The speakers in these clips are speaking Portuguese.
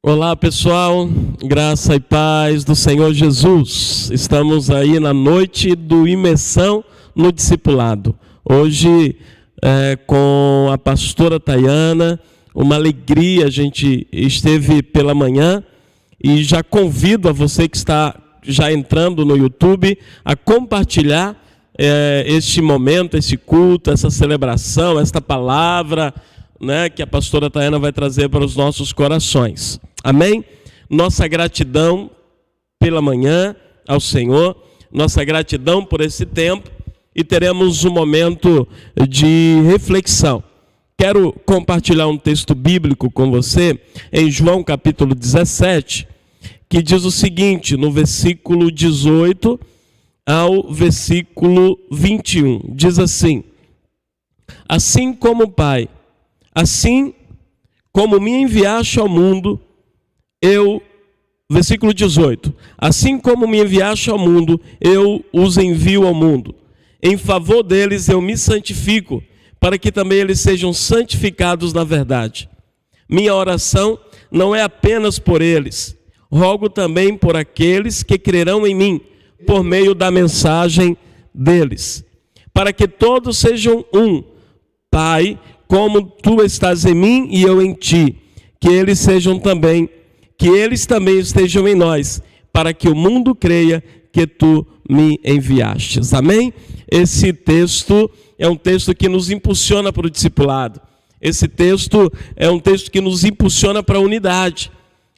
Olá pessoal, graça e paz do Senhor Jesus. Estamos aí na noite do Imersão no Discipulado. Hoje com a pastora Tayana, uma alegria, a gente esteve pela manhã e já convido a você que está já entrando no YouTube a compartilhar este momento, esse culto, essa celebração, esta palavra, que a pastora Tayana vai trazer para os nossos corações. Amém? Nossa gratidão pela manhã ao Senhor, nossa gratidão por esse tempo, e teremos um momento de reflexão. Quero compartilhar um texto bíblico com você em João capítulo 17, que diz o seguinte, no versículo 18 ao versículo 21, diz assim: assim como o Pai, assim como me enviaste ao mundo, versículo 18, assim como me enviaste ao mundo, eu os envio ao mundo. Em favor deles eu me santifico, para que também eles sejam santificados na verdade. Minha oração não é apenas por eles, rogo também por aqueles que crerão em mim, por meio da mensagem deles, para que todos sejam um. Pai, como tu estás em mim e eu em ti, que eles também estejam em nós, para que o mundo creia que tu me enviastes. Amém? Esse texto é um texto que nos impulsiona para o discipulado. Esse texto é um texto que nos impulsiona para a unidade.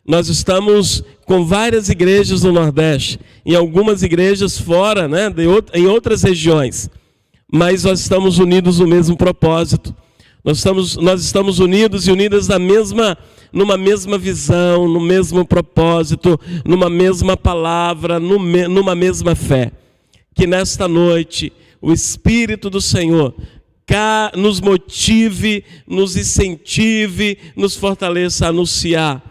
Nós estamos com várias igrejas no Nordeste, em algumas igrejas fora, em outras regiões, mas nós estamos unidos no mesmo propósito. Nós estamos unidos e unidas numa mesma visão, no mesmo propósito, numa mesma palavra, numa mesma fé. Que nesta noite o Espírito do Senhor nos motive, nos incentive, nos fortaleça a anunciar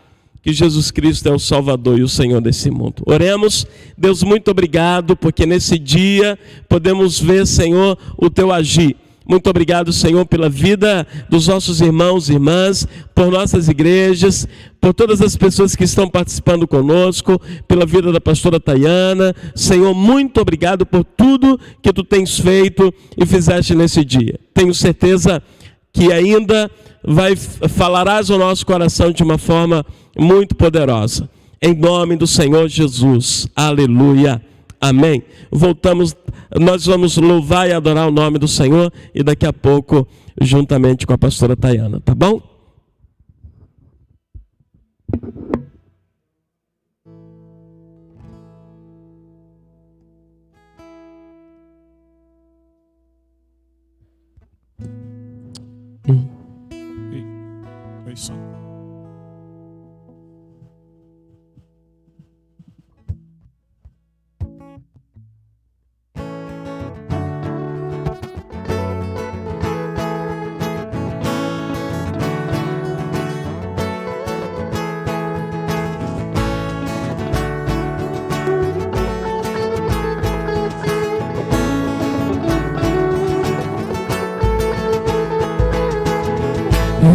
que Jesus Cristo é o Salvador e o Senhor desse mundo. Oremos. Deus, muito obrigado, porque nesse dia podemos ver, Senhor, o teu agir. Muito obrigado, Senhor, pela vida dos nossos irmãos e irmãs, por nossas igrejas, por todas as pessoas que estão participando conosco, pela vida da pastora Tayana. Senhor, muito obrigado por tudo que tu tens feito e fizeste nesse dia. Tenho certeza que ainda falarás ao nosso coração de uma forma muito poderosa. Em nome do Senhor Jesus. Aleluia. Amém. Nós vamos louvar e adorar o nome do Senhor e daqui a pouco, juntamente com a pastora Tayana, tá bom? Isso.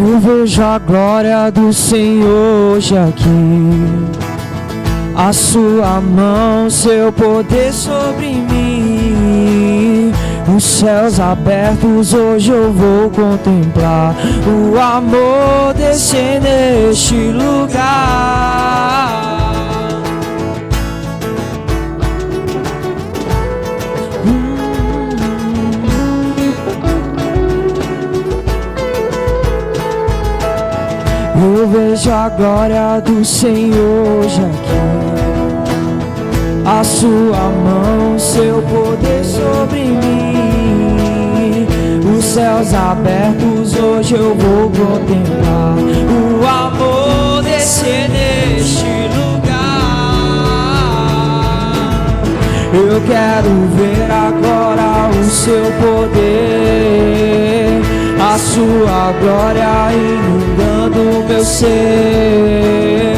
Eu vejo a glória do Senhor hoje aqui, a sua mão, seu poder sobre mim. Os céus abertos hoje eu vou contemplar o amor descer neste lugar. Eu vejo a glória do Senhor hoje aqui, a sua mão, seu poder sobre mim. Os céus abertos hoje eu vou contemplar o amor descer neste lugar. Eu quero ver agora o seu poder, a sua glória inundando o meu ser.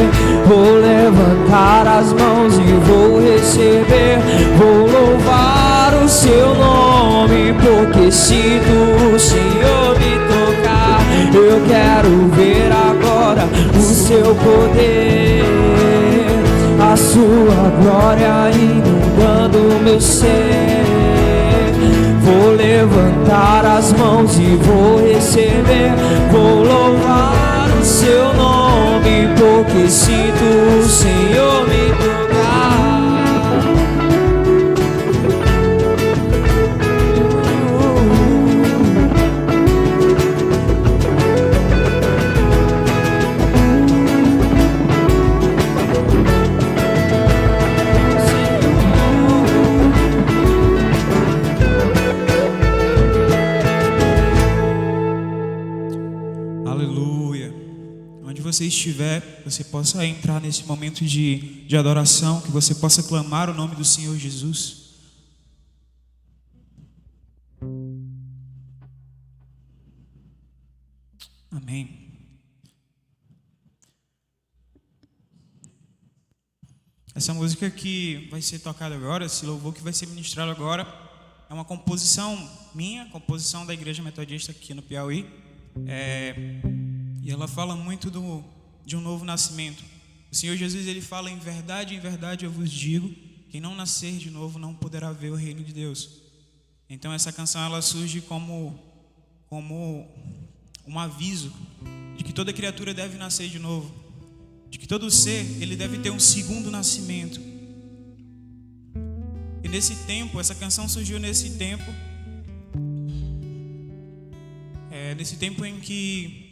Vou levantar as mãos e vou receber, vou louvar o seu nome, porque sinto o Senhor me tocar. Eu quero ver agora o seu poder, glória inundando meu ser. Vou levantar as mãos e vou receber. Vou louvar o seu nome, porque sinto o Senhor me tocar. Você estiver, você possa entrar nesse momento de adoração, que você possa clamar o nome do Senhor Jesus. Amém. Essa música que vai ser tocada agora, esse louvor que vai ser ministrado agora, é uma composição minha, composição da Igreja Metodista aqui no Piauí. E ela fala muito de um novo nascimento. O Senhor Jesus, ele fala: em verdade eu vos digo, quem não nascer de novo não poderá ver o reino de Deus. Então essa canção ela surge como um aviso de que toda criatura deve nascer de novo, de que todo ser ele deve ter um segundo nascimento. E nesse tempo, essa canção surgiu nesse tempo em que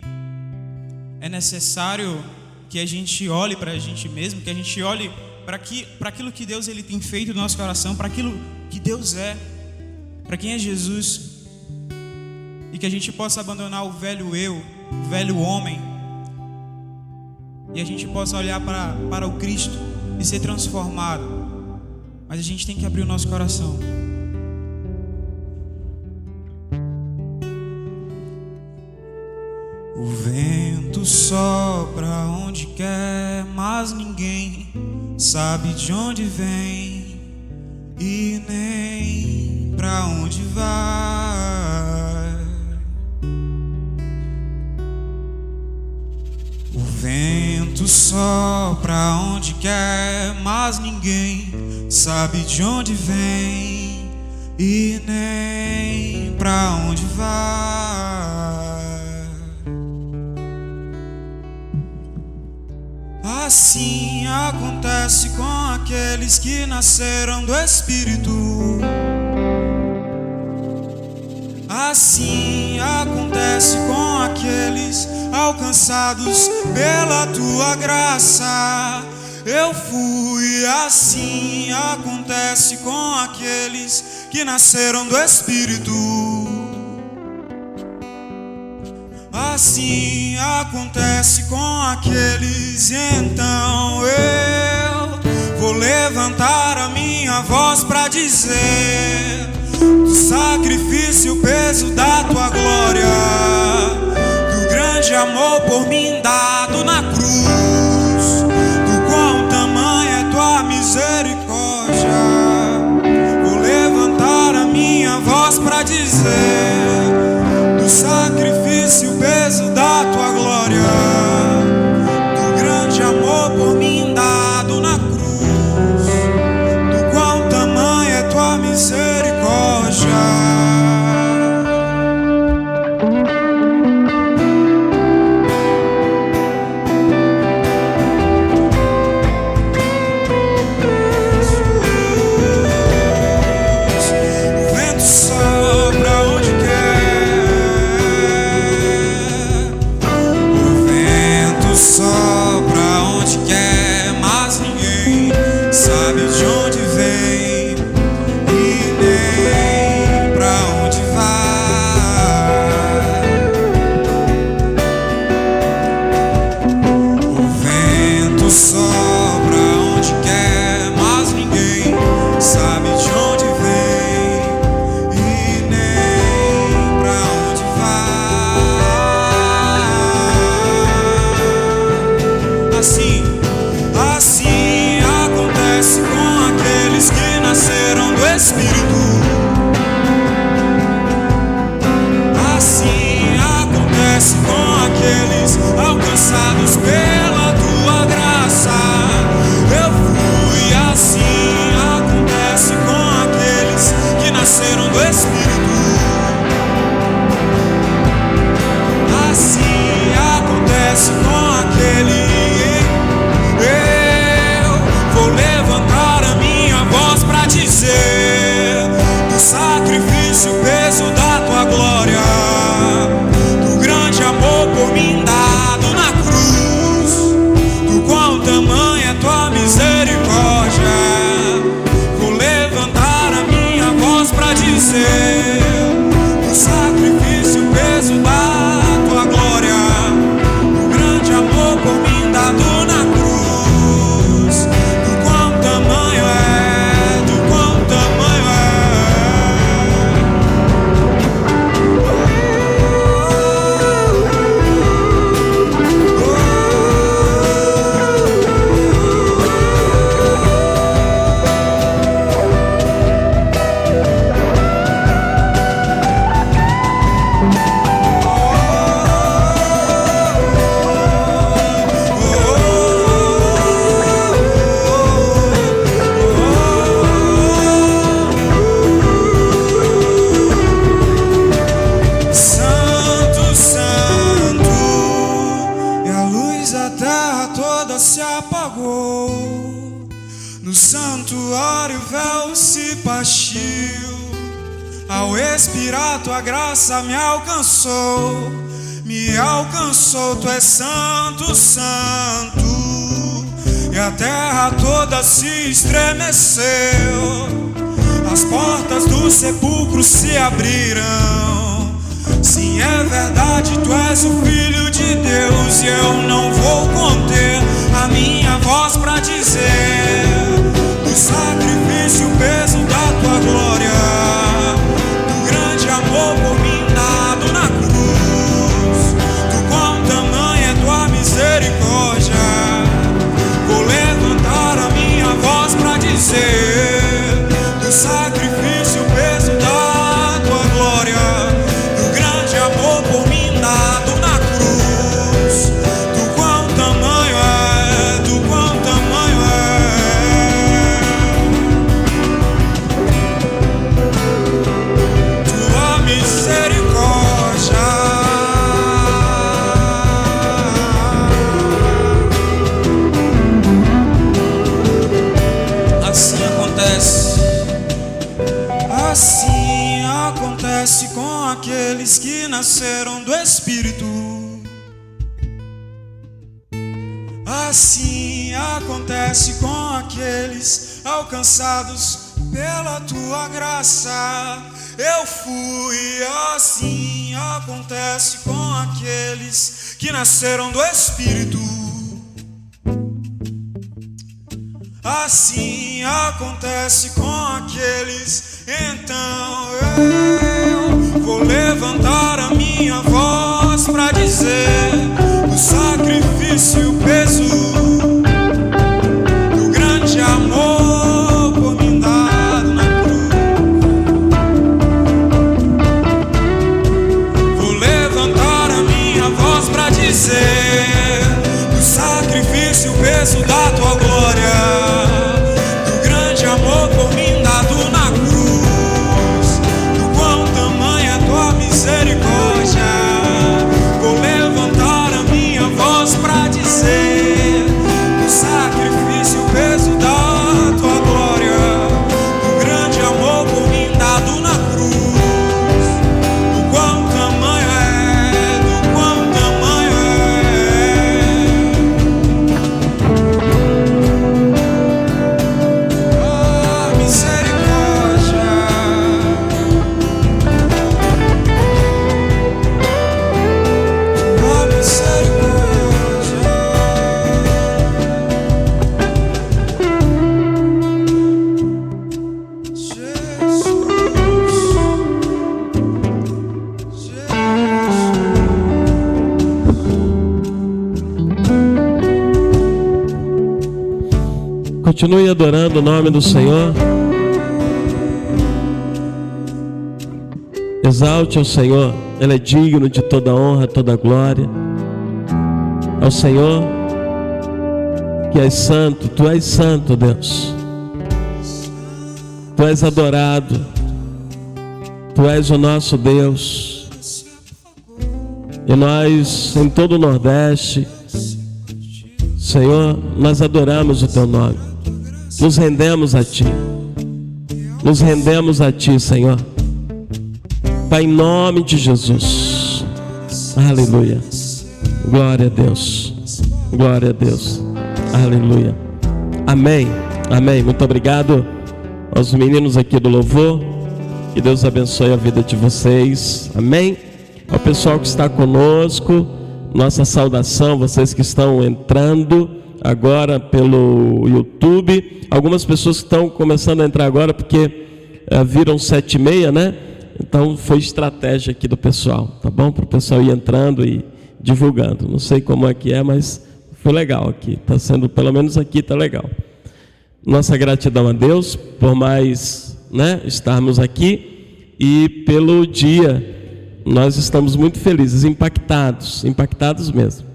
é necessário que a gente olhe para a gente mesmo, que a gente olhe para aquilo que Deus ele tem feito no nosso coração, para aquilo que Deus é, para quem é Jesus, e que a gente possa abandonar o velho eu, o velho homem, e a gente possa olhar para o Cristo e ser transformado. Mas a gente tem que abrir o nosso coração. O vento sopra onde quer, mas ninguém sabe de onde vem e nem pra onde vai. O vento sopra onde quer, mas ninguém sabe de onde vem e nem pra onde vai. Assim acontece com aqueles que nasceram do Espírito. Assim acontece com aqueles alcançados pela tua graça. Eu fui. Assim acontece com aqueles que nasceram do Espírito. Assim acontece com aqueles, e então eu vou levantar a minha voz para dizer do sacrifício, o peso da tua glória, do grande amor por mim dado na cruz, do quão tamanha é tua misericórdia. Vou levantar a minha voz para dizer do sacrifício, o peso da tua glória, do grande amor por mim dado na cruz, do quão tamanha é tua misericórdia. O vento sopra onde quer, revestiu, ao expirar tua graça me alcançou, tu és santo, santo, e a terra toda se estremeceu, as portas do sepulcro se abriram. Sim, é verdade, tu és o Filho de Deus, e eu não vou conter a minha voz pra dizer do sacrifício, o peso da tua glória, do grande amor por mim dado na cruz, do quão tamanha é tua misericórdia. Vou levantar a minha voz pra dizer do sacrifício, o peso da tua glória, do grande amor por mim dado na cruz, do quão tamanho é, do quão tamanho é tua misericórdia. Assim acontece com aqueles que nasceram do Espírito. Assim acontece com aqueles alcançados pela tua graça. Eu fui. Assim acontece com aqueles que nasceram do Espírito. Assim acontece com aqueles. Então eu vou levantar a minha voz pra dizer do sacrifício e o peso do grande amor por mim dado na cruz. Vou levantar a minha voz pra dizer do sacrifício e o peso da tua glória, do grande amor por mim dado na cruz, do quão tamanha é tua misericórdia. Vou levantar a minha voz pra dizer do sacrifício, o peso da tua glória, do grande amor por mim dado na cruz, do quão tamanho é, do quão tamanho é a misericórdia. Tua misericórdia. Jesus, Continue adorando o nome do Senhor. Exalte ao Senhor. Ele é digno de toda honra, toda glória. Ao Senhor que és santo. Tu és santo, Deus. Tu és adorado. Tu és o nosso Deus. E nós, em todo o Nordeste, Senhor, nós adoramos o Teu nome. Nos rendemos a Ti. Nos rendemos a Ti, Senhor. Pai, em nome de Jesus. Aleluia. Glória a Deus. Glória a Deus. Aleluia. Amém. Amém. Muito obrigado aos meninos aqui do louvor. Que Deus abençoe a vida de vocês. Amém. Ao pessoal que está conosco, nossa saudação, vocês que estão entrando agora pelo YouTube. Algumas pessoas que estão começando a entrar agora porque viram 7h30, né? Então foi estratégia aqui do pessoal, tá bom? Para o pessoal ir entrando e divulgando. Não sei como é que é, mas foi legal aqui. Está sendo, pelo menos aqui está legal. Nossa gratidão a Deus por mais, né, estarmos aqui e pelo dia. Nós estamos muito felizes, impactados mesmo,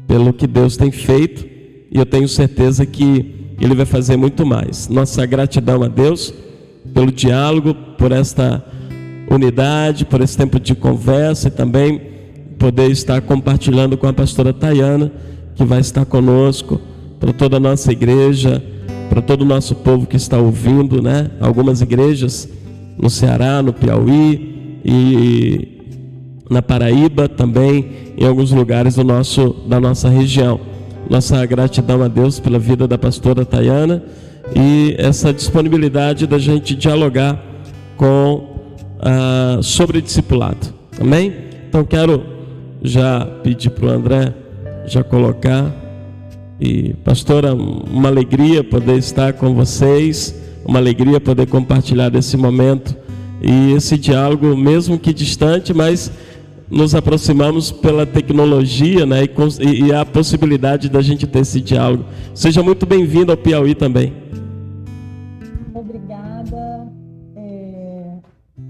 pelo que Deus tem feito, e eu tenho certeza que Ele vai fazer muito mais. Nossa gratidão a Deus pelo diálogo, por esta unidade, por esse tempo de conversa, e também poder estar compartilhando com a pastora Tayana, que vai estar conosco, por toda a nossa igreja, para todo o nosso povo que está ouvindo, né? Algumas igrejas no Ceará, no Piauí e na Paraíba também, em alguns lugares da nossa região. Nossa gratidão a Deus pela vida da pastora Tayana e essa disponibilidade da gente dialogar sobre discipulado. Amém? Então quero já pedir para o André já colocar. E pastora, uma alegria poder estar com vocês, uma alegria poder compartilhar desse momento e esse diálogo, mesmo que distante, mas nos aproximamos pela tecnologia, né? E a possibilidade da gente ter esse diálogo. Seja muito bem-vindo ao Piauí também. Obrigada,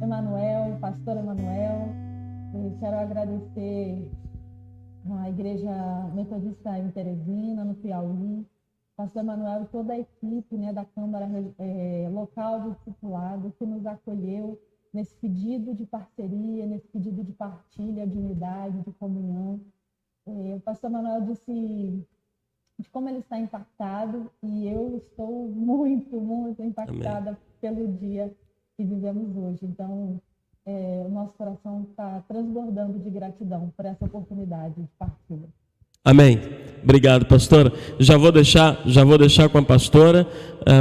Emanuel, pastor Emanuel. Quero agradecer a Igreja Metodista em Teresina, no Piauí, pastor Emanuel e toda a equipe, né, da Câmara Local de Discipulado que nos acolheu nesse pedido de parceria, nesse pedido de partilha, de unidade, de comunhão. O pastor Emanuel disse de como ele está impactado e eu estou muito, muito impactada Amém. Pelo dia que vivemos hoje. Então, o nosso coração está transbordando de gratidão por essa oportunidade de partilha. Amém. Obrigado, pastora. Já vou deixar com a pastora.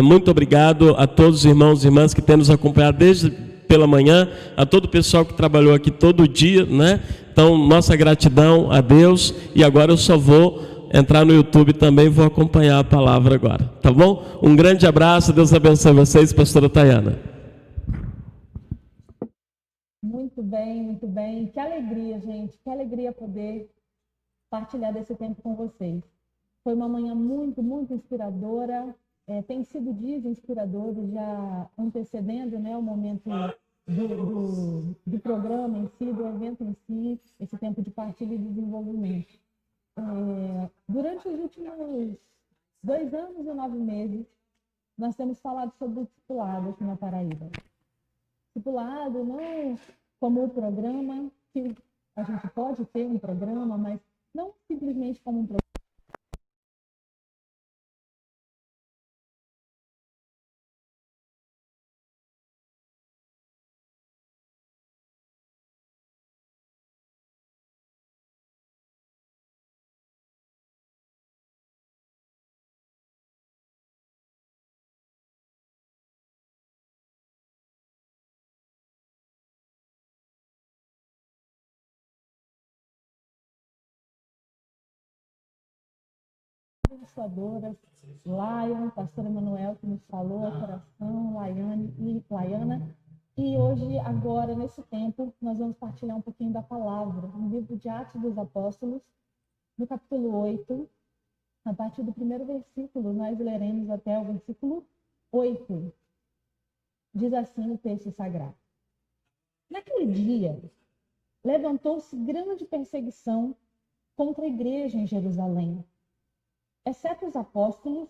Muito obrigado a todos os irmãos e irmãs que têm nos acompanhado desde pela manhã, a todo o pessoal que trabalhou aqui todo dia, né? Então, nossa gratidão a Deus. E agora eu só vou entrar no YouTube também, vou acompanhar a palavra agora, tá bom? Um grande abraço, Deus abençoe vocês, pastora Tayana. Muito bem, muito bem. Que alegria, gente, que alegria poder partilhar desse tempo com vocês. Foi uma manhã muito, muito inspiradora. Tem sido dias inspiradores, já antecedendo, né, o momento do programa em si, do evento em si, esse tempo de partilha e desenvolvimento. Durante os últimos 2 anos e 9 meses, nós temos falado sobre o discipulado aqui na Paraíba. Discipulado não como um programa, que a gente pode ter um programa, mas não simplesmente como um programa. Abençoadoras, Lion, pastor Emanuel que nos falou, Coração, Laiane e Laiana. E hoje, agora, nesse tempo, nós vamos partilhar um pouquinho da palavra, no livro de Atos dos Apóstolos, no capítulo 8, a partir do primeiro versículo, nós leremos até o versículo 8. Diz assim o texto sagrado. Naquele dia, levantou-se grande perseguição contra a igreja em Jerusalém. Exceto os apóstolos,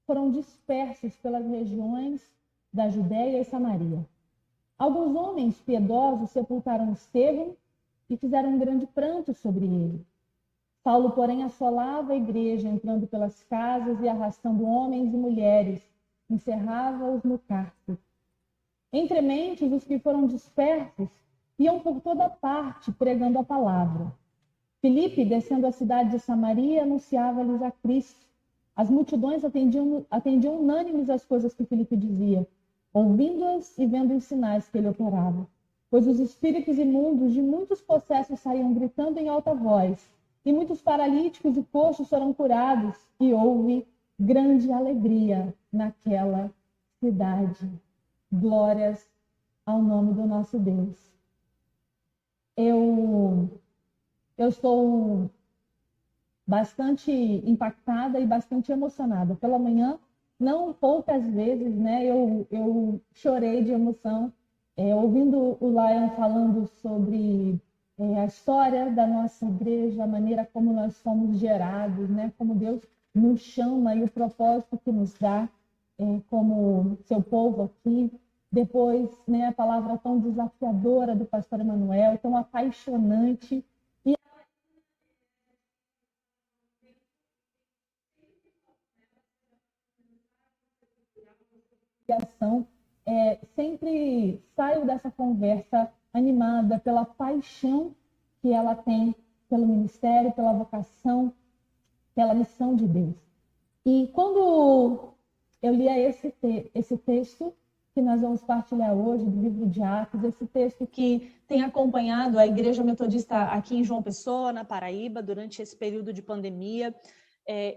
foram dispersos pelas regiões da Judéia e Samaria. Alguns homens piedosos sepultaram Estevão e fizeram um grande pranto sobre ele. Paulo, porém, assolava a igreja, entrando pelas casas e arrastando homens e mulheres, encerrava-os no cárcere. Entre mentes, os que foram dispersos iam por toda parte pregando a palavra. Filipe, descendo a cidade de Samaria, anunciava-lhes a Cristo. As multidões atendiam unânimes às coisas que Filipe dizia, ouvindo-as e vendo os sinais que ele operava. Pois os espíritos imundos de muitos possessos saíam gritando em alta voz, e muitos paralíticos e coxos foram curados, e houve grande alegria naquela cidade. Glórias ao nome do nosso Deus. Eu estou bastante impactada e bastante emocionada. Pela manhã, não poucas vezes, né, eu chorei de emoção, ouvindo o Lion falando sobre a história da nossa igreja, a maneira como nós fomos gerados, né, como Deus nos chama e o propósito que nos dá como seu povo aqui. Depois, né, a palavra tão desafiadora do pastor Emanuel, tão apaixonante. ação, sempre saio dessa conversa animada pela paixão que ela tem pelo ministério, pela vocação, pela missão de Deus. E quando eu lia esse texto que nós vamos partilhar hoje, do livro de Atos, esse texto que tem acompanhado a Igreja Metodista aqui em João Pessoa, na Paraíba, durante esse período de pandemia,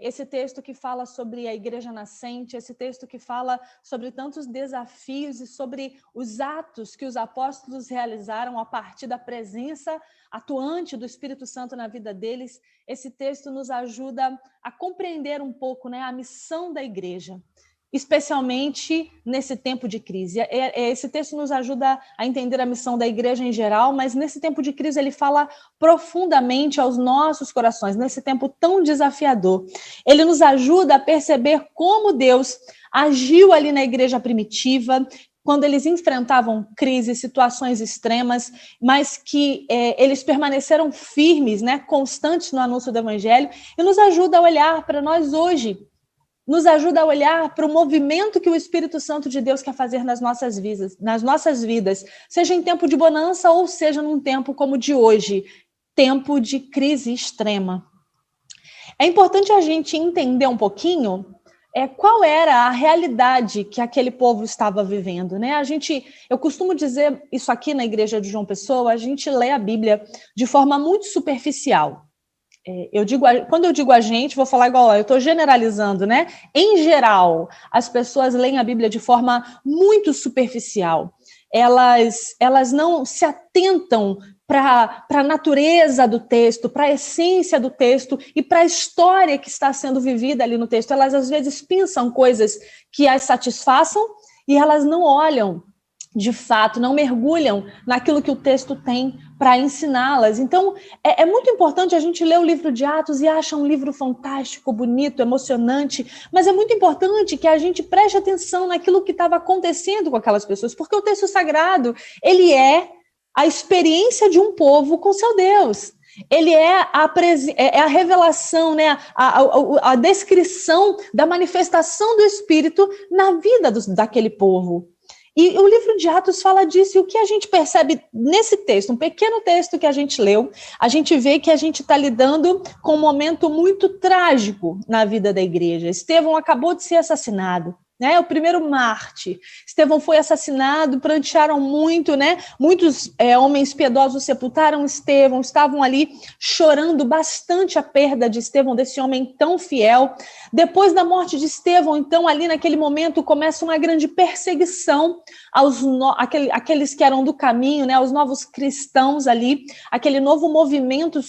esse texto que fala sobre a igreja nascente, esse texto que fala sobre tantos desafios e sobre os atos que os apóstolos realizaram a partir da presença atuante do Espírito Santo na vida deles, esse texto nos ajuda a compreender um pouco, né, a missão da igreja, especialmente nesse tempo de crise. Esse texto nos ajuda a entender a missão da igreja em geral, mas nesse tempo de crise ele fala profundamente aos nossos corações, nesse tempo tão desafiador. Ele nos ajuda a perceber como Deus agiu ali na igreja primitiva, quando eles enfrentavam crises, situações extremas, mas que eles permaneceram firmes, né, constantes no anúncio do Evangelho, e nos ajuda a olhar para nós hoje, nos ajuda a olhar para o movimento que o Espírito Santo de Deus quer fazer nas nossas vidas, seja em tempo de bonança ou seja num tempo como o de hoje, tempo de crise extrema. É importante a gente entender um pouquinho qual era a realidade que aquele povo estava vivendo, né? Eu costumo dizer isso aqui na igreja de João Pessoa, a gente lê a Bíblia de forma muito superficial. Quando eu digo a gente, vou falar igual, eu estou generalizando, né? Em geral, as pessoas leem a Bíblia de forma muito superficial. Elas não se atentam para a natureza do texto, para a essência do texto e para a história que está sendo vivida ali no texto. Elas, às vezes, pensam coisas que as satisfaçam e elas não olham, de fato, não mergulham naquilo que o texto tem para ensiná-las. Então, é muito importante a gente ler o livro de Atos e acha um livro fantástico, bonito, emocionante, mas é muito importante que a gente preste atenção naquilo que estava acontecendo com aquelas pessoas, porque o texto sagrado, ele é a experiência de um povo com seu Deus. Ele é a revelação, né? a descrição da manifestação do Espírito na vida daquele povo. E o livro de Atos fala disso, e o que a gente percebe nesse texto, um pequeno texto que a gente leu, a gente vê que a gente está lidando com um momento muito trágico na vida da igreja. Estevão acabou de ser assassinado, né? O primeiro Marte. Estevão foi assassinado, prantearam muito, né? Muitos homens piedosos sepultaram Estevão, estavam ali chorando bastante a perda de Estevão, desse homem tão fiel. Depois da morte de Estevão, então, ali naquele momento, começa uma grande perseguição àqueles que eram do caminho, né? Aos novos cristãos ali. Aquele novo movimento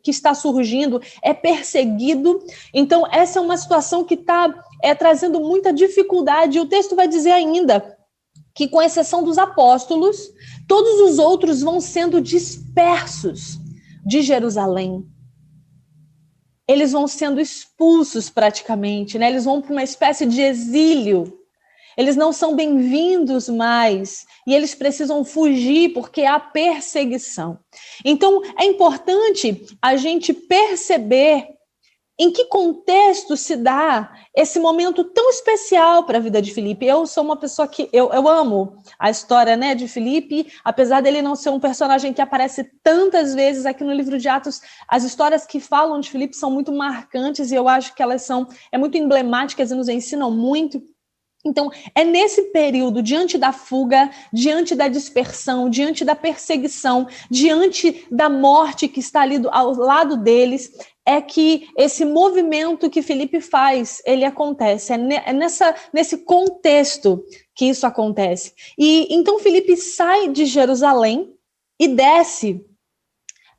que está surgindo é perseguido. Então, essa é uma situação que está trazendo muita dificuldade. E o texto vai dizer ainda que, com exceção dos apóstolos, todos os outros vão sendo dispersos de Jerusalém. Eles vão sendo expulsos praticamente, né? Eles vão para uma espécie de exílio. Eles não são bem-vindos mais e eles precisam fugir porque há perseguição. Então, é importante a gente perceber em que contexto se dá esse momento tão especial para a vida de Filipe. Eu sou uma pessoa que eu amo a história, né, de Filipe, apesar dele não ser um personagem que aparece tantas vezes aqui no livro de Atos. As histórias que falam de Filipe são muito marcantes e eu acho que elas são muito emblemáticas e nos ensinam muito. Então, é nesse período, diante da fuga, diante da dispersão, diante da perseguição, diante da morte que está ali ao lado deles, é que esse movimento que Filipe faz, ele acontece. É nesse contexto que isso acontece. E então Filipe sai de Jerusalém e desce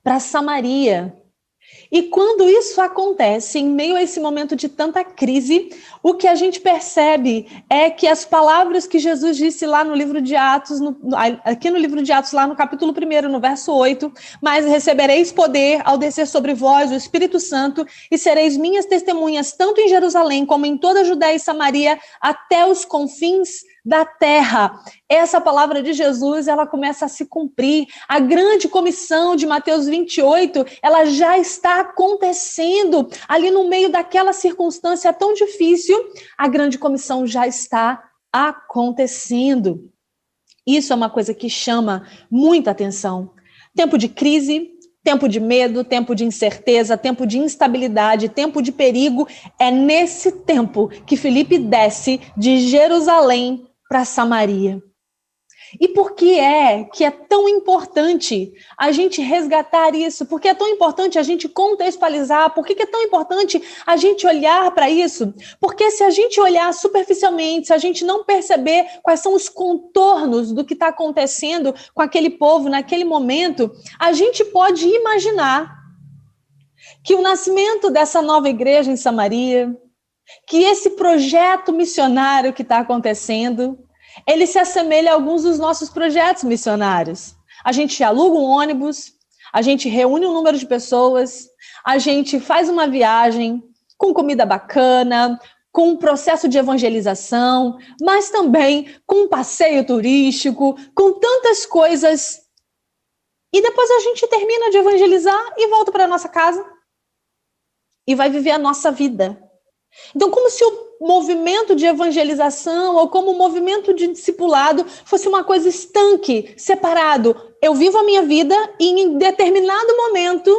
para Samaria. E quando isso acontece, em meio a esse momento de tanta crise, o que a gente percebe é que as palavras que Jesus disse lá no livro de Atos, aqui no livro de Atos, lá no capítulo 1, no verso 8, mas recebereis poder ao descer sobre vós o Espírito Santo e sereis minhas testemunhas, tanto em Jerusalém como em toda a Judéia e Samaria, até os confins da terra. Essa palavra de Jesus, ela começa a se cumprir. A grande comissão de Mateus 28, ela já está acontecendo. Ali no meio daquela circunstância tão difícil, a grande comissão já está acontecendo. Isso é uma coisa que chama muita atenção. Tempo de crise, tempo de medo, tempo de incerteza, tempo de instabilidade, tempo de perigo. É nesse tempo que Filipe desce de Jerusalém para Samaria. E por que é tão importante a gente resgatar isso? Por que é tão importante a gente contextualizar? Por que é tão importante a gente olhar para isso? Porque se a gente olhar superficialmente, se a gente não perceber quais são os contornos do que está acontecendo com aquele povo naquele momento, a gente pode imaginar que o nascimento dessa nova igreja em Samaria, que esse projeto missionário que está acontecendo, ele se assemelha a alguns dos nossos projetos missionários. A gente aluga um ônibus, a gente reúne um número de pessoas, a gente faz uma viagem com comida bacana, com um processo de evangelização, mas também com um passeio turístico, com tantas coisas. E depois a gente termina de evangelizar e volta para a nossa casa e vai viver a nossa vida. Então, como se o movimento de evangelização ou como o movimento de discipulado fosse uma coisa estanque, separado. Eu vivo a minha vida e em determinado momento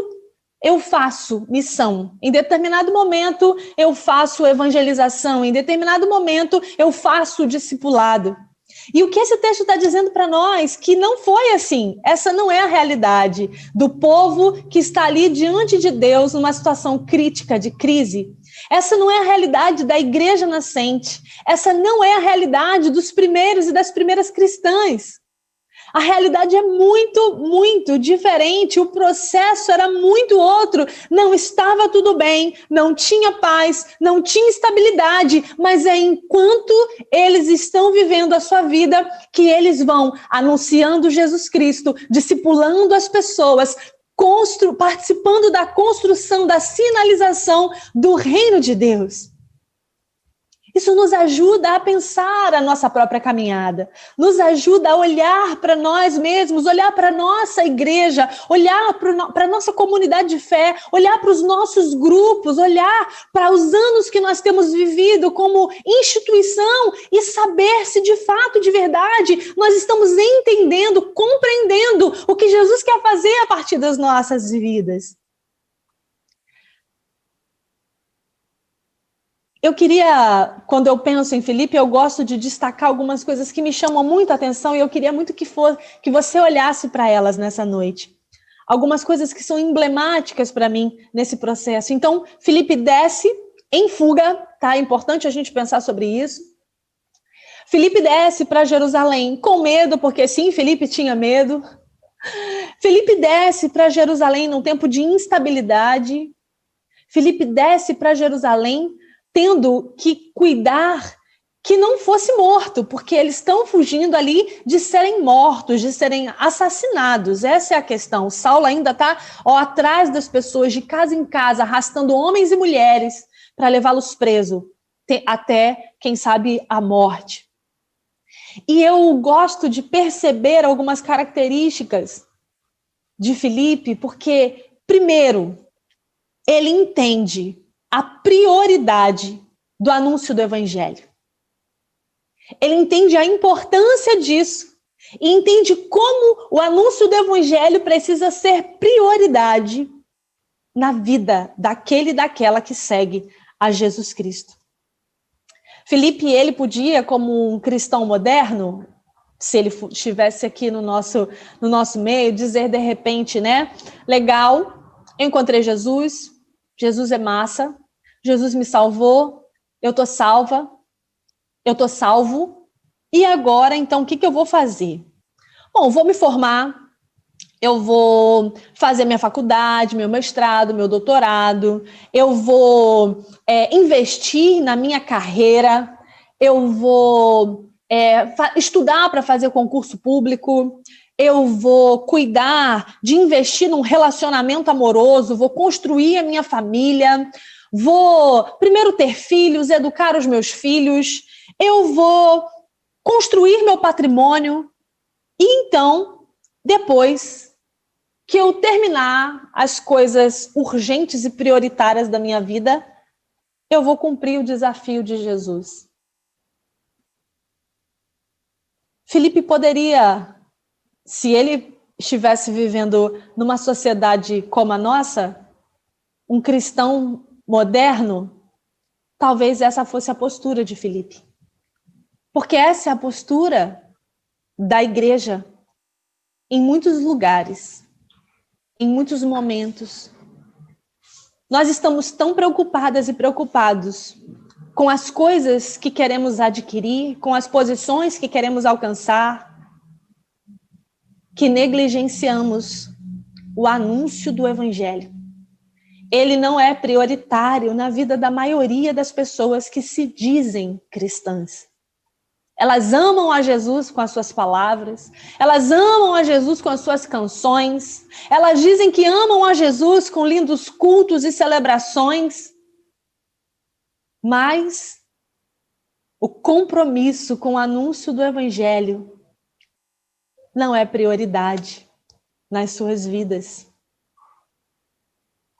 eu faço missão. Em determinado momento eu faço evangelização. Em determinado momento eu faço discipulado. E o que esse texto está dizendo para nós? Que não foi assim. Essa não é a realidade do povo que está ali diante de Deus numa situação crítica, de crise. Essa não é a realidade da igreja nascente. Essa não é a realidade dos primeiros e das primeiras cristãs. A realidade é muito, muito diferente. O processo era muito outro. Não estava tudo bem, não tinha paz, não tinha estabilidade, mas é enquanto eles estão vivendo a sua vida que eles vão anunciando Jesus Cristo, discipulando as pessoas, participando da construção, da sinalização do reino de Deus. Isso nos ajuda a pensar a nossa própria caminhada, nos ajuda a olhar para nós mesmos, olhar para a nossa igreja, olhar para a nossa comunidade de fé, olhar para os nossos grupos, olhar para os anos que nós temos vivido como instituição e saber se de fato, de verdade, nós estamos entendendo, compreendendo o que Jesus quer fazer a partir das nossas vidas. Eu queria, quando eu penso em Filipe, eu gosto de destacar algumas coisas que me chamam muito a atenção e eu queria muito que você olhasse para elas nessa noite. Algumas coisas que são emblemáticas para mim nesse processo. Então, Filipe desce em fuga, tá? É importante a gente pensar sobre isso. Filipe desce para Jerusalém com medo, porque sim, Filipe tinha medo. Filipe desce para Jerusalém num tempo de instabilidade. Filipe desce para Jerusalém tendo que cuidar que não fosse morto, porque eles estão fugindo ali de serem mortos, de serem assassinados. Essa é a questão. Saulo ainda está atrás das pessoas, de casa em casa, arrastando homens e mulheres para levá-los presos, até, quem sabe, a morte. E eu gosto de perceber algumas características de Filipe, porque, primeiro, ele entende a prioridade do anúncio do evangelho. Ele entende a importância disso e entende como o anúncio do evangelho precisa ser prioridade na vida daquele e daquela que segue a Jesus Cristo. Filipe, ele podia, como um cristão moderno, se ele estivesse aqui no nosso meio, dizer de repente, né? Legal, eu encontrei Jesus, Jesus é massa, Jesus me salvou, eu estou salva, eu estou salvo, e agora, então, o que eu vou fazer? Bom, vou me formar, eu vou fazer minha faculdade, meu mestrado, meu doutorado, eu vou investir na minha carreira, eu vou estudar para fazer concurso público, eu vou cuidar de investir num relacionamento amoroso, vou construir a minha família, vou primeiro ter filhos, educar os meus filhos, eu vou construir meu patrimônio e então, depois que eu terminar as coisas urgentes e prioritárias da minha vida, eu vou cumprir o desafio de Jesus. Filipe poderia, se ele estivesse vivendo numa sociedade como a nossa, um cristão moderno, talvez essa fosse a postura de Filipe. Porque essa é a postura da igreja em muitos lugares, em muitos momentos. Nós estamos tão preocupadas e preocupados com as coisas que queremos adquirir, com as posições que queremos alcançar, que negligenciamos o anúncio do Evangelho. Ele não é prioritário na vida da maioria das pessoas que se dizem cristãs. Elas amam a Jesus com as suas palavras, elas amam a Jesus com as suas canções, elas dizem que amam a Jesus com lindos cultos e celebrações, mas o compromisso com o anúncio do Evangelho não é prioridade nas suas vidas.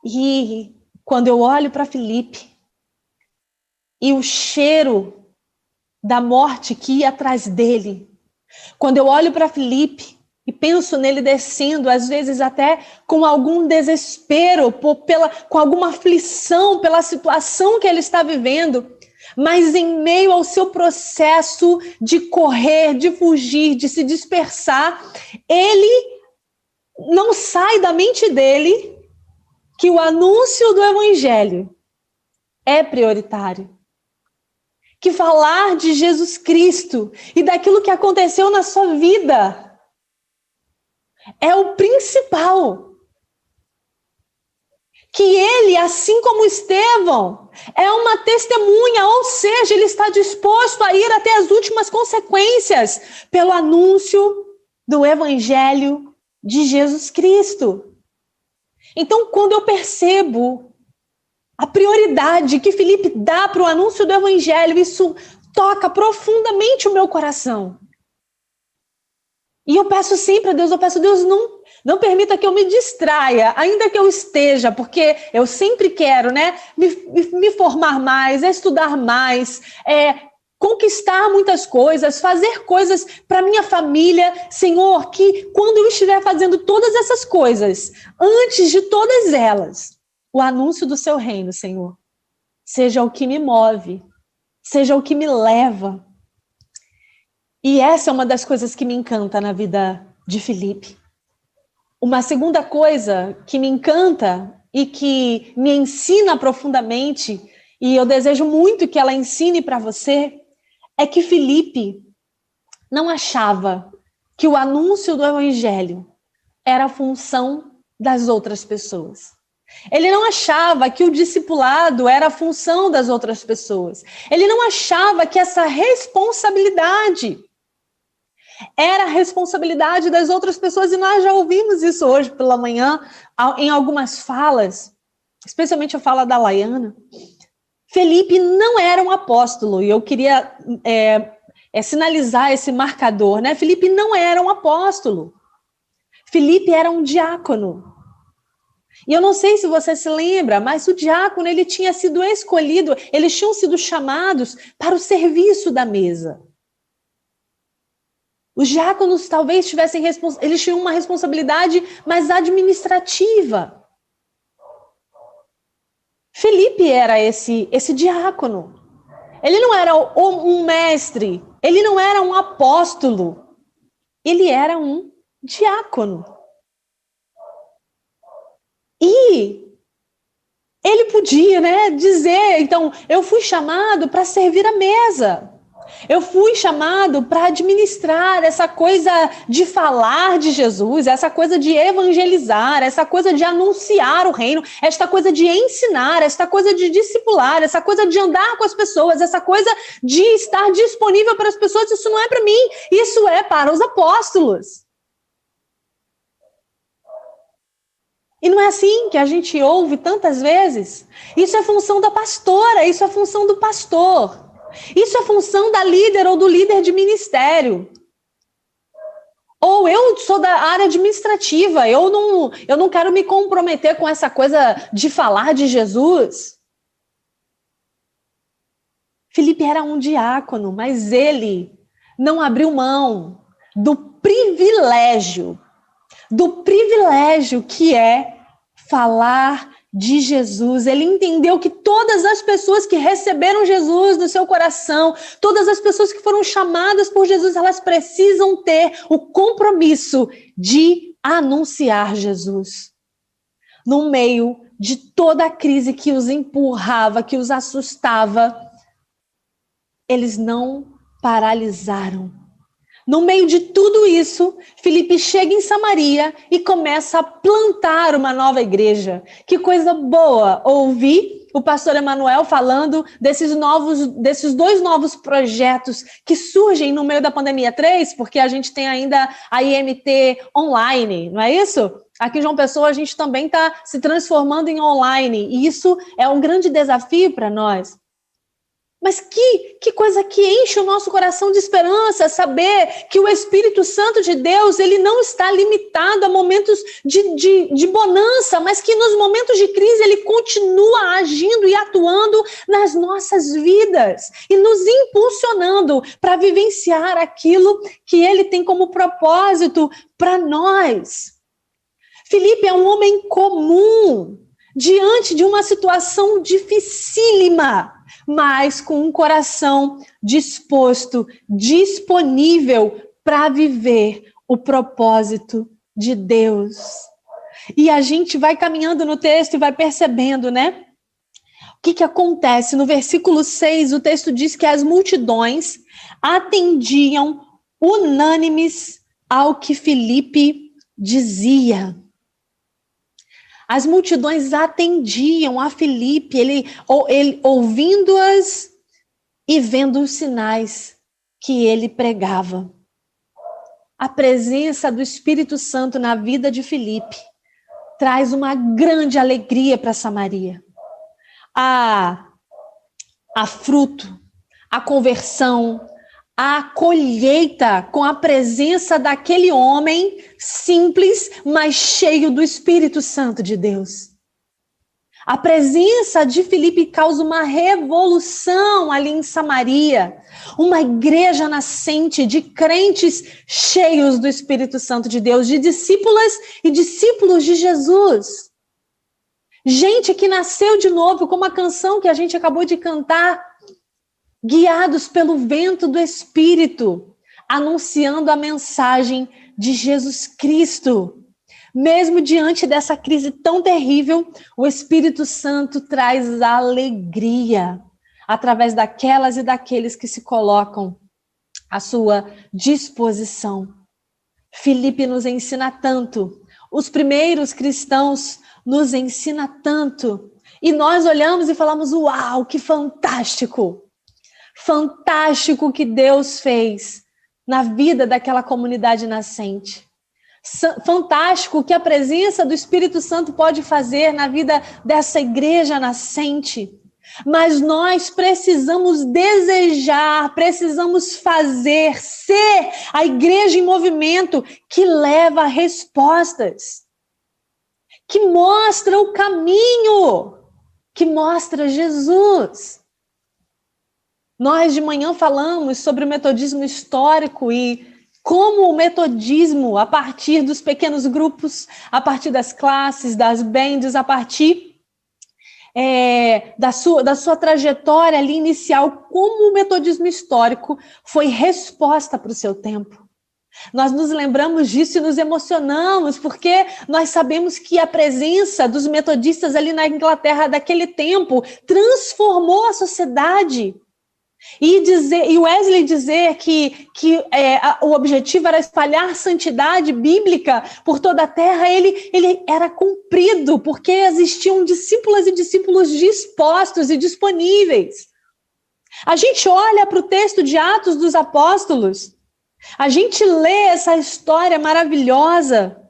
E quando eu olho para Filipe e o cheiro da morte que ia atrás dele, quando eu olho para Filipe e penso nele descendo, às vezes até com algum desespero, com alguma aflição pela situação que ele está vivendo, mas em meio ao seu processo de correr, de fugir, de se dispersar, ele não sai da mente dele que o anúncio do Evangelho é prioritário. Que falar de Jesus Cristo e daquilo que aconteceu na sua vida é o principal. Que ele, assim como Estevão, é uma testemunha, ou seja, ele está disposto a ir até as últimas consequências pelo anúncio do Evangelho de Jesus Cristo. Então, quando eu percebo a prioridade que Filipe dá para o anúncio do Evangelho, isso toca profundamente o meu coração. E eu peço sempre a Deus, Deus, não permita que eu me distraia, ainda que eu esteja, porque eu sempre quero, né, me formar mais, estudar mais, conquistar muitas coisas, fazer coisas para minha família. Senhor, que quando eu estiver fazendo todas essas coisas, antes de todas elas, o anúncio do seu reino, Senhor, seja o que me move, seja o que me leva. E essa é uma das coisas que me encanta na vida de Filipe. Uma segunda coisa que me encanta e que me ensina profundamente, e eu desejo muito que ela ensine para você, é que Filipe não achava que o anúncio do Evangelho era a função das outras pessoas. Ele não achava que o discipulado era a função das outras pessoas. Ele não achava que essa responsabilidade era a responsabilidade das outras pessoas. E nós já ouvimos isso hoje pela manhã, em algumas falas, especialmente a fala da Laiana. Filipe não era um apóstolo, e eu queria sinalizar esse marcador, né? Filipe não era um apóstolo. Filipe era um diácono. E eu não sei se você se lembra, mas o diácono, ele tinha sido escolhido, eles tinham sido chamados para o serviço da mesa. Os diáconos talvez eles tinham uma responsabilidade mais administrativa. Filipe era esse diácono. Ele não era um mestre, ele não era um apóstolo, ele era um diácono. E ele podia, né, dizer, então, eu fui chamado para servir a mesa. Eu fui chamado para administrar essa coisa de falar de Jesus, essa coisa de evangelizar, essa coisa de anunciar o reino, esta coisa de ensinar, esta coisa de discipular, essa coisa de andar com as pessoas, essa coisa de estar disponível para as pessoas. Isso não é para mim, isso é para os apóstolos. E não é assim que a gente ouve tantas vezes? Isso é função da pastora, isso é função do pastor. Isso é função da líder ou do líder de ministério. Ou eu sou da área administrativa, eu não quero me comprometer com essa coisa de falar de Jesus. Filipe era um diácono, mas ele não abriu mão do privilégio que é falar de Jesus. Ele entendeu que todas as pessoas que receberam Jesus no seu coração, todas as pessoas que foram chamadas por Jesus, elas precisam ter o compromisso de anunciar Jesus. No meio de toda a crise que os empurrava, que os assustava, eles não paralisaram. No meio de tudo isso, Filipe chega em Samaria e começa a plantar uma nova igreja. Que coisa boa ouvir o pastor Emanuel falando desses 2 novos projetos que surgem no meio da pandemia. 3, porque a gente tem ainda a IMT online, não é isso? Aqui em João Pessoa a gente também está se transformando em online e isso é um grande desafio para nós. Mas que coisa que enche o nosso coração de esperança, saber que o Espírito Santo de Deus, ele não está limitado a momentos de bonança, mas que nos momentos de crise ele continua agindo e atuando nas nossas vidas e nos impulsionando para vivenciar aquilo que ele tem como propósito para nós. Filipe é um homem comum, diante de uma situação dificílima, mas com um coração disposto, disponível para viver o propósito de Deus. E a gente vai caminhando no texto e vai percebendo, né? O que acontece? No versículo 6, o texto diz que as multidões atendiam unânimes ao que Filipe dizia. As multidões atendiam a Filipe, ele ouvindo-as e vendo os sinais que ele pregava. A presença do Espírito Santo na vida de Filipe traz uma grande alegria para Samaria. A fruto, a conversão, a colheita com a presença daquele homem simples, mas cheio do Espírito Santo de Deus. A presença de Filipe causa uma revolução ali em Samaria, uma igreja nascente de crentes cheios do Espírito Santo de Deus, de discípulas e discípulos de Jesus. Gente que nasceu de novo, como a canção que a gente acabou de cantar, guiados pelo vento do Espírito, anunciando a mensagem de Jesus Cristo. Mesmo diante dessa crise tão terrível, o Espírito Santo traz alegria através daquelas e daqueles que se colocam à sua disposição. Filipe nos ensina tanto, os primeiros cristãos nos ensinam tanto, e nós olhamos e falamos, uau, que fantástico! Fantástico que Deus fez na vida daquela comunidade nascente. Fantástico que a presença do Espírito Santo pode fazer na vida dessa igreja nascente. Mas nós precisamos desejar, precisamos fazer, ser a igreja em movimento que leva respostas, que mostra o caminho, que mostra Jesus. Nós de manhã falamos sobre o metodismo histórico e como o metodismo, a partir dos pequenos grupos, a partir das classes, das bands, a partir da sua trajetória ali inicial, como o metodismo histórico foi resposta para o seu tempo. Nós nos lembramos disso e nos emocionamos, porque nós sabemos que a presença dos metodistas ali na Inglaterra daquele tempo transformou a sociedade. E Wesley dizer que o objetivo era espalhar santidade bíblica por toda a terra, ele era cumprido, porque existiam discípulas e discípulos dispostos e disponíveis. A gente olha para o texto de Atos dos Apóstolos, a gente lê essa história maravilhosa,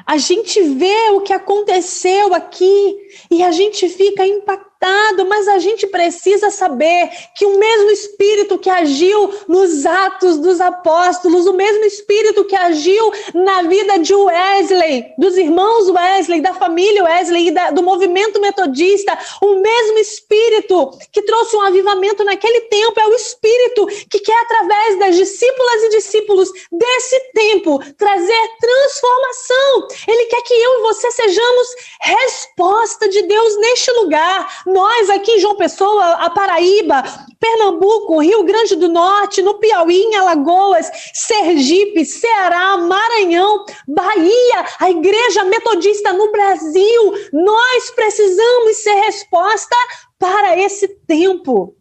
a gente vê o que aconteceu aqui e a gente fica impactado adaptado, mas a gente precisa saber que o mesmo Espírito que agiu nos Atos dos Apóstolos, o mesmo Espírito que agiu na vida de Wesley, dos irmãos Wesley, da família Wesley e do movimento metodista, o mesmo Espírito que trouxe um avivamento naquele tempo é o Espírito que quer, através das discípulas e discípulos desse tempo, trazer transformação. Ele quer que eu e você sejamos resposta de Deus neste lugar. Nós aqui em João Pessoa, a Paraíba, Pernambuco, Rio Grande do Norte, no Piauí, em Alagoas, Sergipe, Ceará, Maranhão, Bahia, a Igreja Metodista no Brasil, nós precisamos ser resposta para esse tempo.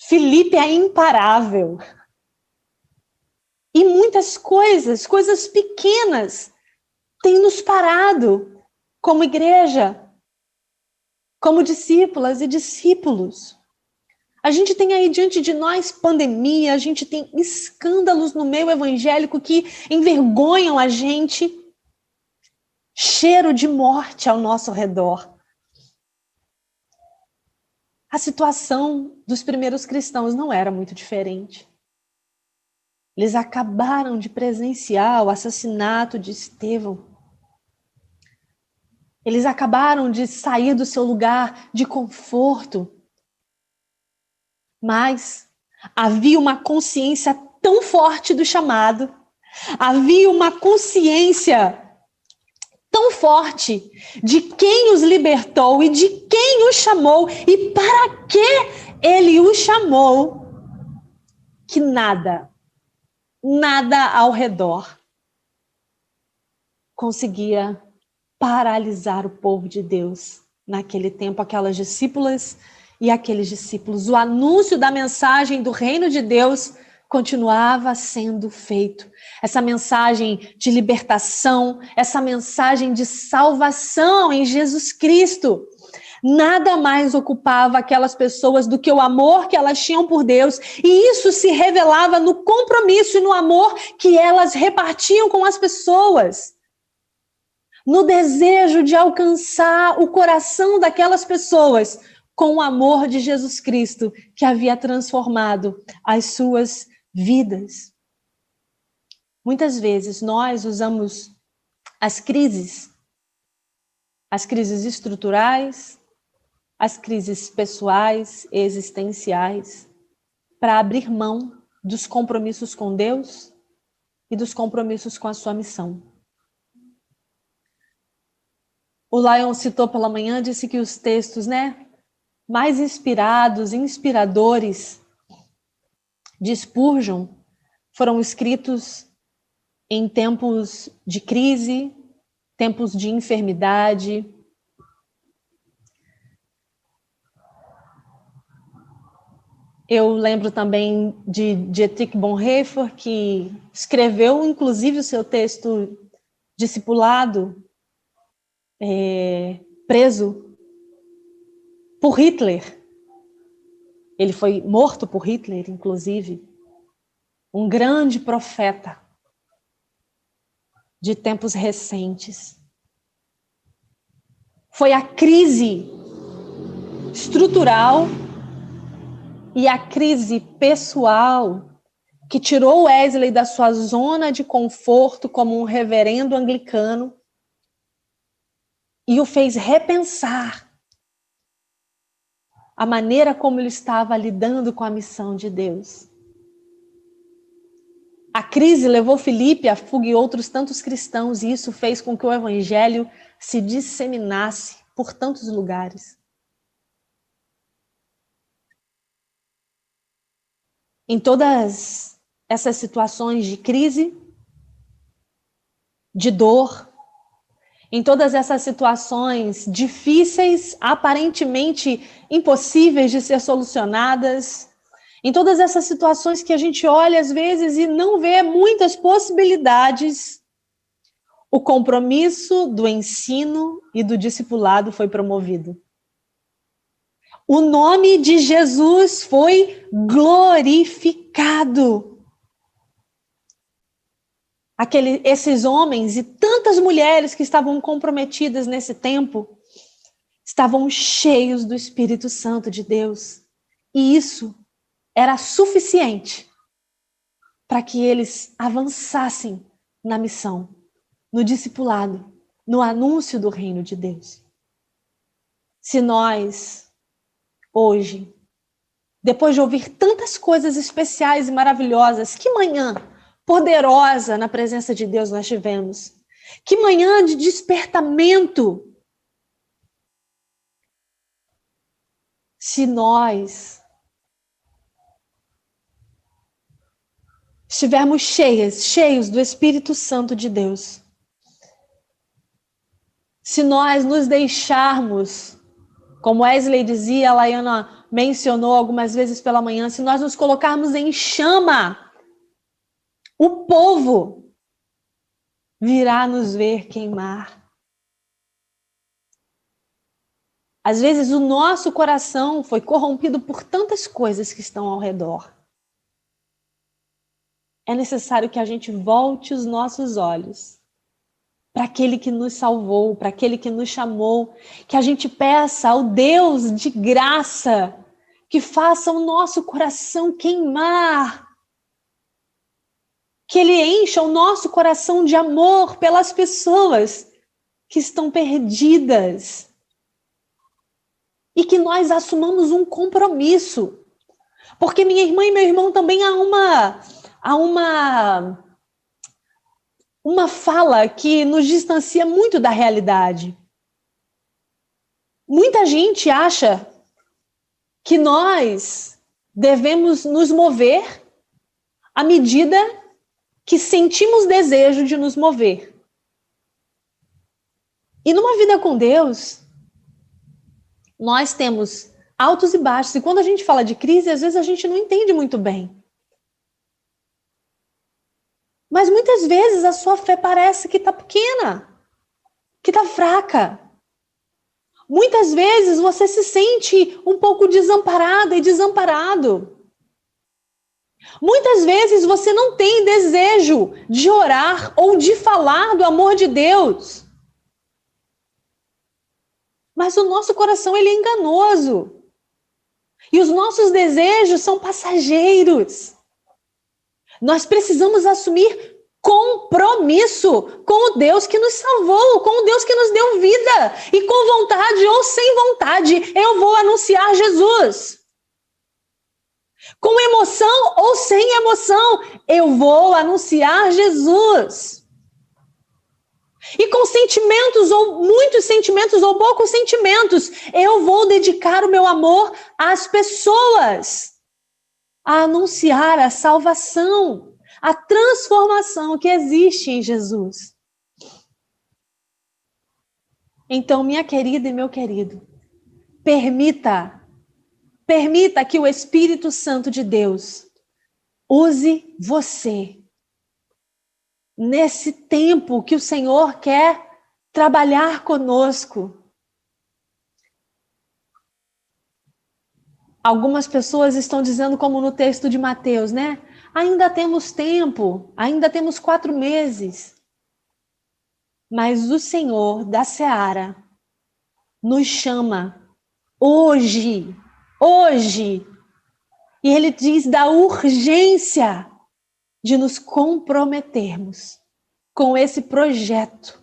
Filipe é imparável. E muitas coisas pequenas, têm nos parado como igreja, como discípulas e discípulos. A gente tem aí diante de nós pandemia, a gente tem escândalos no meio evangélico que envergonham a gente, cheiro de morte ao nosso redor. A situação dos primeiros cristãos não era muito diferente. Eles acabaram de presenciar o assassinato de Estevão. Eles acabaram de sair do seu lugar de conforto. Mas havia uma consciência tão forte do chamado, havia uma consciência tão forte de quem os libertou e de quem os chamou e para que ele os chamou, que nada ao redor conseguia paralisar o povo de Deus naquele tempo, aquelas discípulas e aqueles discípulos. O anúncio da mensagem do reino de Deus continuava sendo feito. Essa mensagem de libertação, essa mensagem de salvação em Jesus Cristo. Nada mais ocupava aquelas pessoas do que o amor que elas tinham por Deus, e isso se revelava no compromisso e no amor que elas repartiam com as pessoas. No desejo de alcançar o coração daquelas pessoas com o amor de Jesus Cristo, que havia transformado as suas vidas. Muitas vezes nós usamos as crises estruturais, as crises pessoais, existenciais, para abrir mão dos compromissos com Deus e dos compromissos com a sua missão. O Lion citou pela manhã, disse que os textos, mais inspirados, inspiradores de Spurgeon foram escritos em tempos de crise, tempos de enfermidade. Eu lembro também de Dietrich Bonhoeffer, que escreveu, inclusive, o seu texto discipulado, preso por Hitler. Ele foi morto por Hitler, inclusive. Um grande profeta de tempos recentes. Foi a crise estrutural e a crise pessoal que tirou Wesley da sua zona de conforto como um reverendo anglicano e o fez repensar a maneira como ele estava lidando com a missão de Deus. A crise levou Filipe à fuga e outros tantos cristãos, e isso fez com que o evangelho se disseminasse por tantos lugares. Em todas essas situações de crise, de dor, em todas essas situações difíceis, aparentemente impossíveis de ser solucionadas, em todas essas situações que a gente olha às vezes e não vê muitas possibilidades, o compromisso do ensino e do discipulado foi promovido. O nome de Jesus foi glorificado. Esses homens e tantas mulheres que estavam comprometidas nesse tempo estavam cheios do Espírito Santo de Deus. E isso era suficiente para que eles avançassem na missão, no discipulado, no anúncio do reino de Deus. Se nós, hoje, depois de ouvir tantas coisas especiais e maravilhosas, que manhã poderosa na presença de Deus nós tivemos, que manhã de despertamento. Se nós estivermos cheios do Espírito Santo de Deus, se nós nos deixarmos, como Wesley dizia, a Laiana mencionou algumas vezes pela manhã, se nós nos colocarmos em chama, o povo virá nos ver queimar. Às vezes o nosso coração foi corrompido por tantas coisas que estão ao redor. É necessário que a gente volte os nossos olhos para aquele que nos salvou, para aquele que nos chamou, que a gente peça ao Deus de graça que faça o nosso coração queimar, que Ele encha o nosso coração de amor pelas pessoas que estão perdidas e que nós assumamos um compromisso, porque minha irmã e meu irmão também há uma fala que nos distancia muito da realidade. Muita gente acha que nós devemos nos mover à medida que sentimos desejo de nos mover. E numa vida com Deus, nós temos altos e baixos. E quando a gente fala de crise, às vezes a gente não entende muito bem. Mas muitas vezes a sua fé parece que está pequena, que está fraca. Muitas vezes você se sente um pouco desamparada e desamparado. Muitas vezes você não tem desejo de orar ou de falar do amor de Deus. Mas o nosso coração, ele é enganoso. E os nossos desejos são passageiros. Nós precisamos assumir compromisso com o Deus que nos salvou, com o Deus que nos deu vida. E com vontade ou sem vontade, eu vou anunciar Jesus. Com emoção ou sem emoção, eu vou anunciar Jesus. E com sentimentos, ou muitos sentimentos, ou poucos sentimentos, eu vou dedicar o meu amor às pessoas, a anunciar a salvação, a transformação que existe em Jesus. Então, minha querida e meu querido, permita que o Espírito Santo de Deus use você nesse tempo que o Senhor quer trabalhar conosco. Algumas pessoas estão dizendo, como no texto de Mateus, né? Ainda temos tempo, ainda temos 4 meses. Mas o Senhor da Seara nos chama hoje. E Ele diz da urgência de nos comprometermos com esse projeto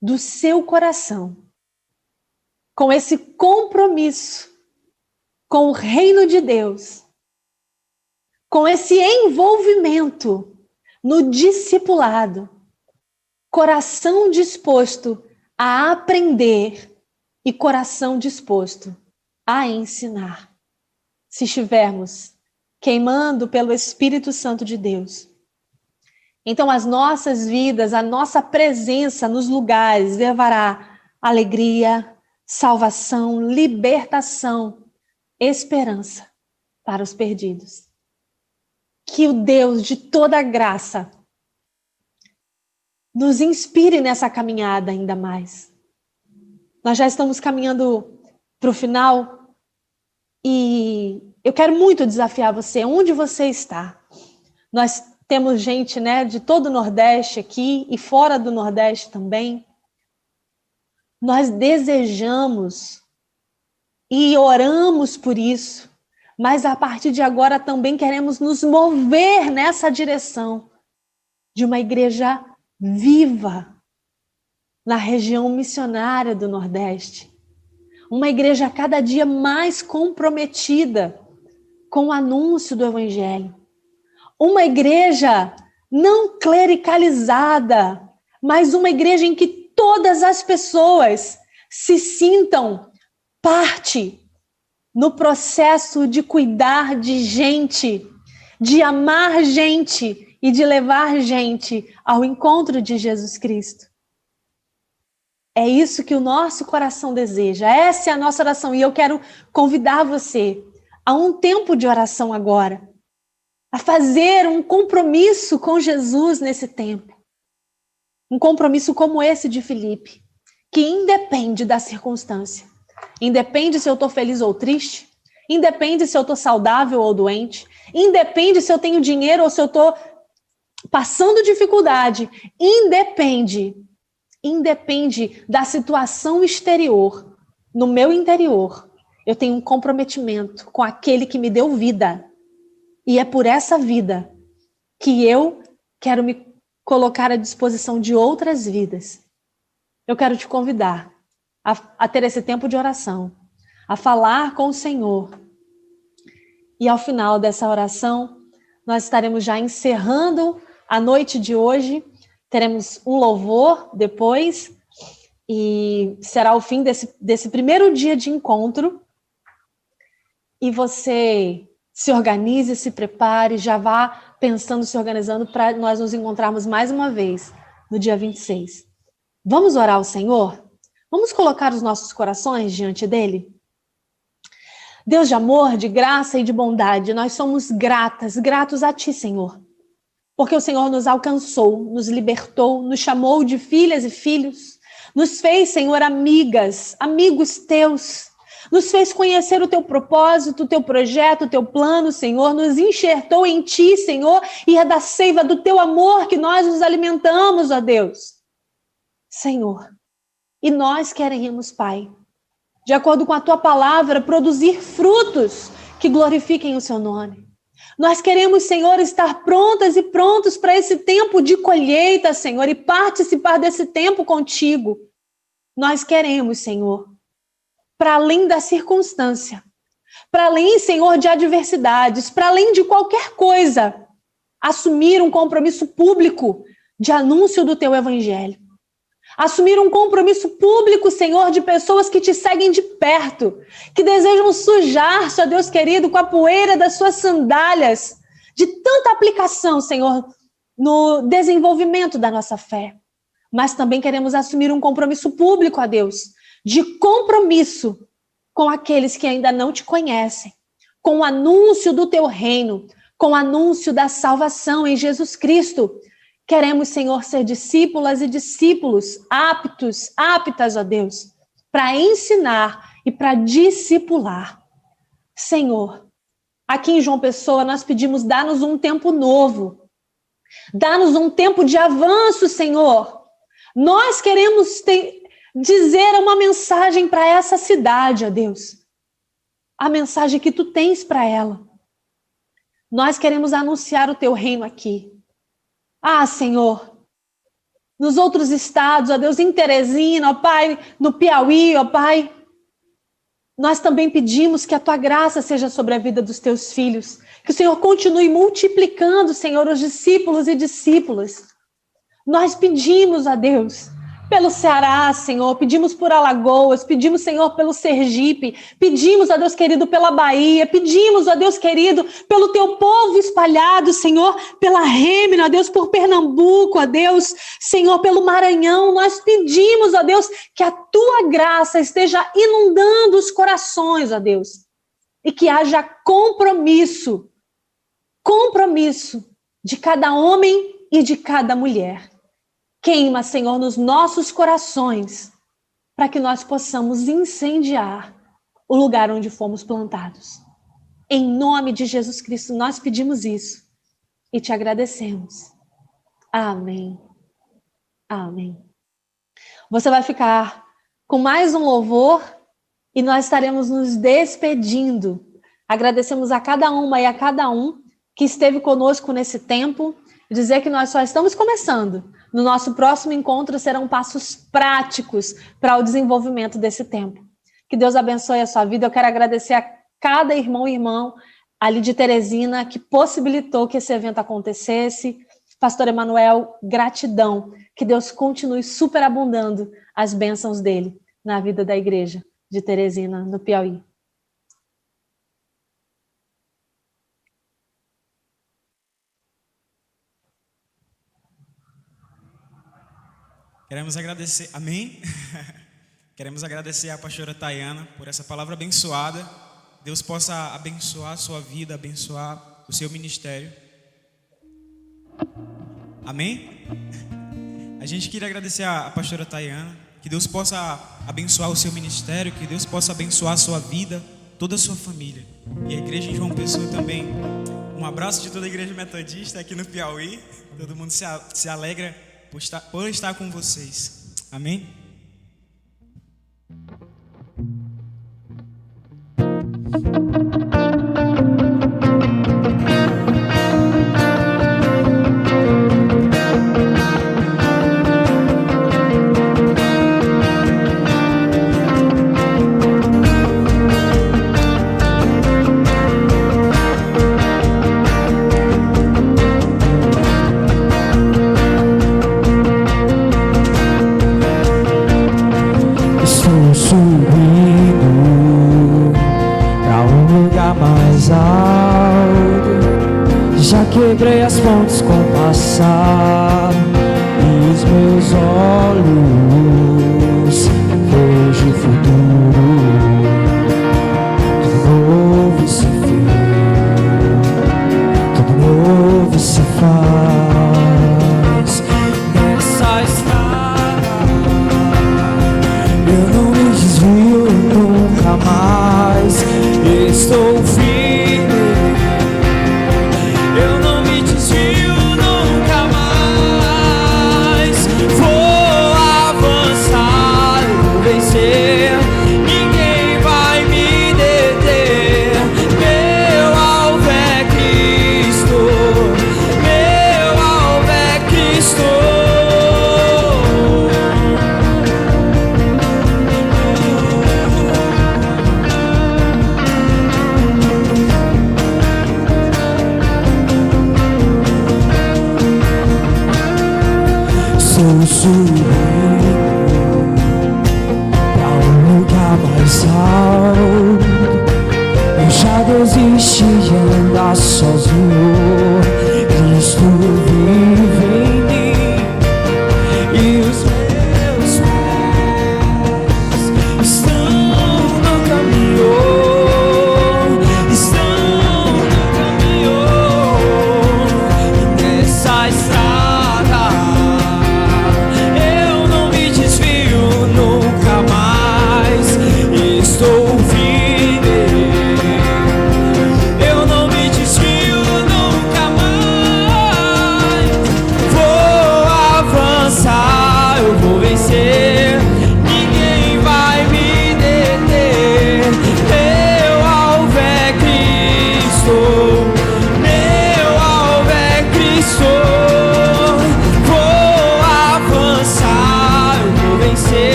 do seu coração, com esse compromisso com o reino de Deus, com esse envolvimento no discipulado, coração disposto a aprender e coração disposto a ensinar. Se estivermos queimando pelo Espírito Santo de Deus, então as nossas vidas, a nossa presença nos lugares levará alegria, salvação, libertação, esperança para os perdidos. Que o Deus de toda graça nos inspire nessa caminhada ainda mais. Nós já estamos caminhando para o final e eu quero muito desafiar você, onde você está. Nós temos gente, né, de todo o Nordeste aqui e fora do Nordeste também. Nós desejamos e oramos por isso, mas a partir de agora também queremos nos mover nessa direção de uma igreja viva na região missionária do Nordeste. Uma igreja cada dia mais comprometida com o anúncio do Evangelho. Uma igreja não clericalizada, mas uma igreja em que todas as pessoas se sintam parte no processo de cuidar de gente, de amar gente e de levar gente ao encontro de Jesus Cristo. É isso que o nosso coração deseja, essa é a nossa oração. E eu quero convidar você a um tempo de oração agora, a fazer um compromisso com Jesus nesse tempo. Um compromisso como esse de Filipe, que independe da circunstância. Independe se eu estou feliz ou triste, independe se eu estou saudável ou doente, independe se eu tenho dinheiro ou se eu estou passando dificuldade, independe da situação exterior. No meu interior, eu tenho um comprometimento com aquele que me deu vida. E é por essa vida que eu quero me colocar à disposição de outras vidas. Eu quero te convidar a ter esse tempo de oração, a falar com o Senhor. E ao final dessa oração, nós estaremos já encerrando a noite de hoje. Teremos um louvor depois e será o fim desse primeiro dia de encontro. E você se organize, se prepare, já vá pensando, se organizando para nós nos encontrarmos mais uma vez no dia 26. Vamos orar ao Senhor? Vamos colocar os nossos corações diante dele? Deus de amor, de graça e de bondade, nós somos gratos a ti, Senhor. Porque o Senhor nos alcançou, nos libertou, nos chamou de filhas e filhos, nos fez, Senhor, amigos teus, nos fez conhecer o teu propósito, o teu projeto, o teu plano, Senhor, nos enxertou em ti, Senhor, e é da seiva do teu amor que nós nos alimentamos, ó Deus. Senhor, e nós queremos, Pai, de acordo com a tua palavra, produzir frutos que glorifiquem o seu nome. Nós queremos, Senhor, estar prontas e prontos para esse tempo de colheita, Senhor, e participar desse tempo contigo. Nós queremos, Senhor, para além da circunstância, para além, Senhor, de adversidades, para além de qualquer coisa, assumir um compromisso público de anúncio do teu evangelho. Assumir um compromisso público, Senhor, de pessoas que te seguem de perto, que desejam sujar-se, ó Deus querido, com a poeira das suas sandálias, de tanta aplicação, Senhor, no desenvolvimento da nossa fé. Mas também queremos assumir um compromisso público, ó Deus, de compromisso com aqueles que ainda não te conhecem, com o anúncio do teu reino, com o anúncio da salvação em Jesus Cristo. Queremos, Senhor, ser discípulas e discípulos aptas, ó Deus, para ensinar e para discipular. Senhor, aqui em João Pessoa nós pedimos, dá-nos um tempo novo, dá-nos um tempo de avanço, Senhor. Nós queremos dizer uma mensagem para essa cidade, ó Deus, a mensagem que tu tens para ela. Nós queremos anunciar o teu reino aqui. Ah, Senhor, nos outros estados, ó Deus, em Teresina, ó Pai, no Piauí, ó Pai, nós também pedimos que a tua graça seja sobre a vida dos teus filhos, que o Senhor continue multiplicando, Senhor, os discípulos e discípulas. Nós pedimos a Deus pelo Ceará, Senhor, pedimos por Alagoas, pedimos, Senhor, pelo Sergipe, pedimos, ó Deus querido, pela Bahia, pedimos, ó Deus querido, pelo teu povo espalhado, Senhor, pela Rêmina, ó Deus, por Pernambuco, ó Deus, Senhor, pelo Maranhão. Nós pedimos, ó Deus, que a tua graça esteja inundando os corações, ó Deus, e que haja compromisso de cada homem e de cada mulher. Queima, Senhor, nos nossos corações, para que nós possamos incendiar o lugar onde fomos plantados. Em nome de Jesus Cristo, nós pedimos isso e te agradecemos. Amém. Amém. Você vai ficar com mais um louvor e nós estaremos nos despedindo. Agradecemos a cada uma e a cada um que esteve conosco nesse tempo, dizer que nós só estamos começando. No nosso próximo encontro serão passos práticos para o desenvolvimento desse tempo. Que Deus abençoe a sua vida. Eu quero agradecer a cada irmão e irmã ali de Teresina que possibilitou que esse evento acontecesse. Pastor Emanuel, gratidão. Que Deus continue superabundando as bênçãos dele na vida da igreja de Teresina, no Piauí. Queremos agradecer, amém? Queremos agradecer à pastora Tayana por essa palavra abençoada. Deus possa abençoar a sua vida, abençoar o seu ministério. Amém? A gente queria agradecer à pastora Tayana, que Deus possa abençoar o seu ministério, que Deus possa abençoar a sua vida, toda a sua família. E a igreja de João Pessoa também. Um abraço de toda a igreja metodista aqui no Piauí. Todo mundo se alegra por estar com vocês. Amém? Quebrei as pontes com o passado e os meus olhos vejo o futuro. Tudo novo se vê, tudo novo se faz. Nessa estrada eu não me desvio nunca mais. Estou firme, eu não me desvio nunca mais. Vou avançar, vou vencer, ninguém vai me deter. Meu alvo é Cristo, meu alvo é Cristo. Sou subindo pra um lugar mais alto. Eu já desisti de andar sozinho. Cristo vive